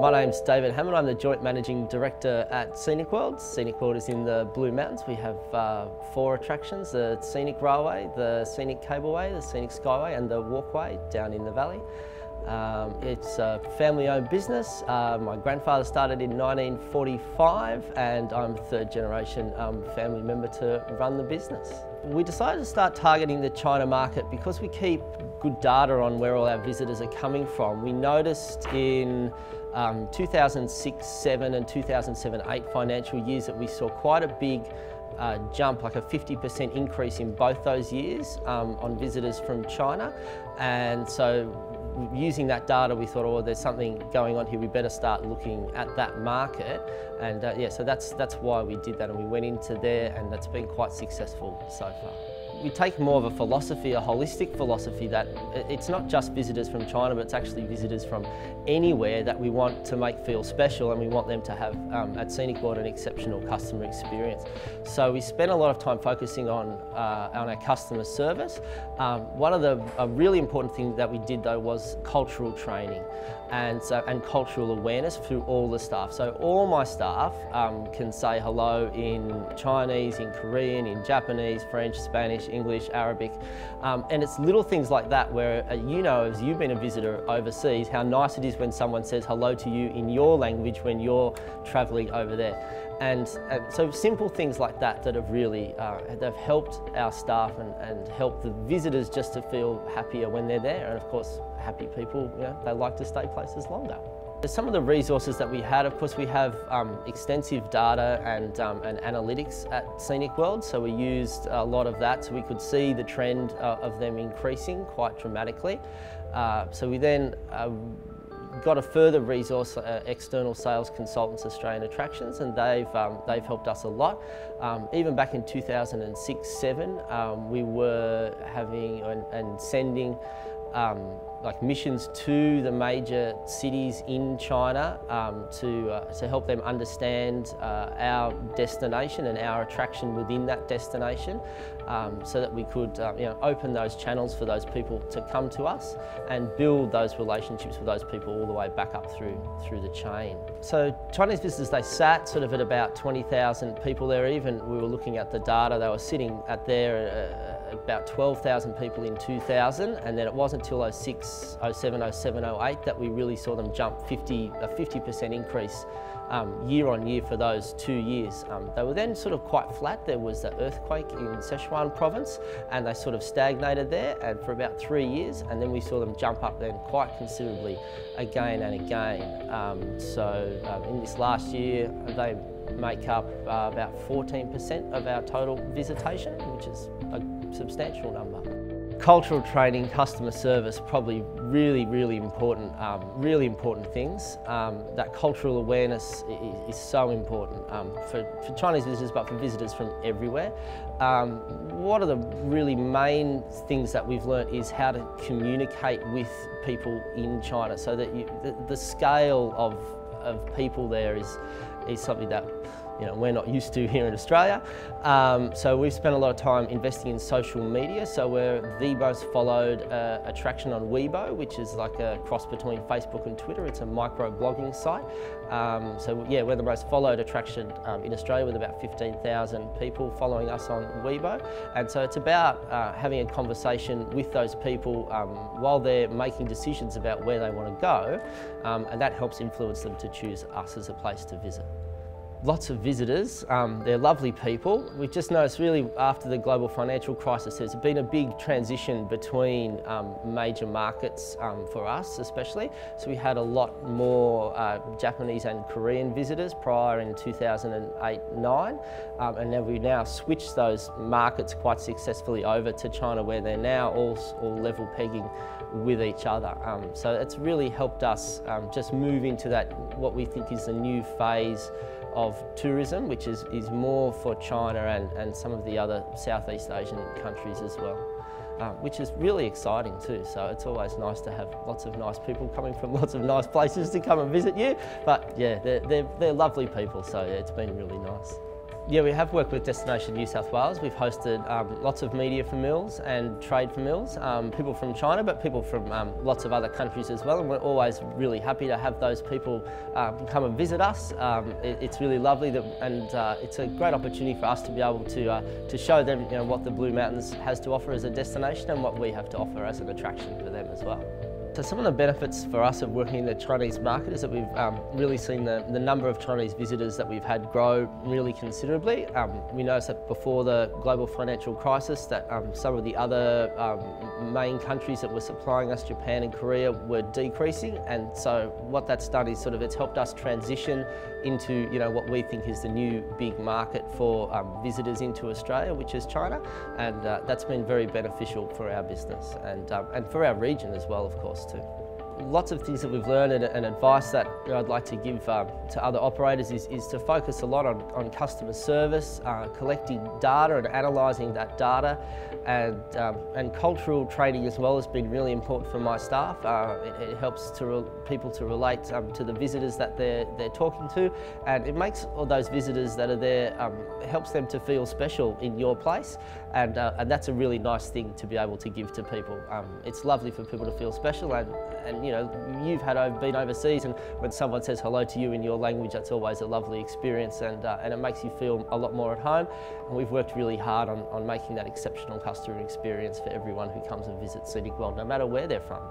My name's David Hammon. I'm the Joint Managing Director at Scenic World. Scenic World is in the Blue Mountains. We have 4 attractions: the Scenic Railway, the Scenic Cableway, the Scenic Skyway and the Walkway down in the valley. It's a family-owned business. My grandfather started in 1945 and I'm a third generation family member to run the business. We decided to start targeting the China market because we keep good data on where all our visitors are coming from. We noticed in 2006-07 and 2007-08 financial years that we saw quite a big jump, like a 50% increase in both those years on visitors from China. And so using that data, we thought, oh, there's something going on here, we better start looking at that market. And yeah, so that's why we did that, and we went into there, and that's been quite successful so far. We take more of a philosophy, a holistic philosophy, that it's not just visitors from China, but it's actually visitors from anywhere that we want to make feel special, and we want them to have, at Scenic World, an exceptional customer experience. So we spent a lot of time focusing on our customer service. One of the really important things that we did though was cultural training and cultural awareness through all the staff. So all my staff can say hello in Chinese, in Korean, in Japanese, French, Spanish, English, Arabic, and it's little things like that where you know, as you've been a visitor overseas, how nice it is when someone says hello to you in your language when you're travelling over there. And so simple things like that have really they've helped our staff and helped the visitors just to feel happier when they're there. And of course, happy people, you know, they like to stay places longer. Some of the resources that we had, of course, we have extensive data and analytics at Scenic World, so we used a lot of that so we could see the trend of them increasing quite dramatically. So we then got a further resource, external sales consultants, Australian Attractions, and they've helped us a lot. Even back in 2006-07, we were having and sending like missions to the major cities in China to help them understand our destination and our attraction within that destination, so that we could you know, open those channels for those people to come to us and build those relationships with those people all the way back up through the chain. So Chinese visitors, they sat sort of at about 20,000 people there. Even we were looking at the data, they were sitting at there about 12,000 people in 2000, and then it wasn't until 06, 07, 07, 08 that we really saw them jump a 50% increase year on year for those 2 years. They were then sort of quite flat. There was the earthquake in Sichuan province and they sort of stagnated there, and for about 3 years, and then we saw them jump up then quite considerably again and again. So in this last year, they make up about 14% of our total visitation, which is a substantial number. Cultural training, customer service, probably really important things. That cultural awareness is so important for Chinese visitors, but for visitors from everywhere. One of the really main things that we've learnt is how to communicate with people in China, so that the scale of people there is something that, you know, we're not used to here in Australia. So we've spent a lot of time investing in social media. So we're the most followed attraction on Weibo, which is like a cross between Facebook and Twitter. It's a micro-blogging site. So yeah, we're the most followed attraction in Australia, with about 15,000 people following us on Weibo. And so it's about having a conversation with those people while they're making decisions about where they want to go, and that helps influence them to choose us as a place to visit. Lots of visitors, they're lovely people. We've just noticed really after the global financial crisis there's been a big transition between major markets for us especially. So we had a lot more Japanese and Korean visitors prior in 2008-09, and then we now switched those markets quite successfully over to China, where they're now all level pegging with each other. So it's really helped us just move into that, what we think is the new phase of tourism, which is more for China and some of the other Southeast Asian countries as well, which is really exciting too. So it's always nice to have lots of nice people coming from lots of nice places to come and visit you. But yeah, they're lovely people, so yeah, it's been really nice. Yeah, we have worked with Destination New South Wales. We've hosted lots of media for Mills and trade for Mills, people from China, but people from lots of other countries as well. And we're always really happy to have those people come and visit us. It's really lovely, and it's a great opportunity for us to be able to show them, you know, what the Blue Mountains has to offer as a destination and what we have to offer as an attraction for them as well. So some of the benefits for us of working in the Chinese market is that we've really seen the number of Chinese visitors that we've had grow really considerably. We noticed that before the global financial crisis that some of the other main countries that were supplying us, Japan and Korea, were decreasing, and so what that's done is it's helped us transition into, you know, what we think is the new big market for visitors into Australia, which is China, and that's been very beneficial for our business and for our region as well, of course, too. Lots of things that we've learned and advice that, you know, I'd like to give to other operators is to focus a lot on customer service, collecting data and analysing that data, and cultural training as well has been really important for my staff. It helps people to relate to the visitors that they're talking to, and it makes all those visitors that are there, helps them to feel special in your place, and that's a really nice thing to be able to give to people. It's lovely for people to feel special, and you know, you've been overseas, and when someone says hello to you in your language, that's always a lovely experience, and it makes you feel a lot more at home. And we've worked really hard on making that exceptional customer experience for everyone who comes and visits Scenic World, no matter where they're from.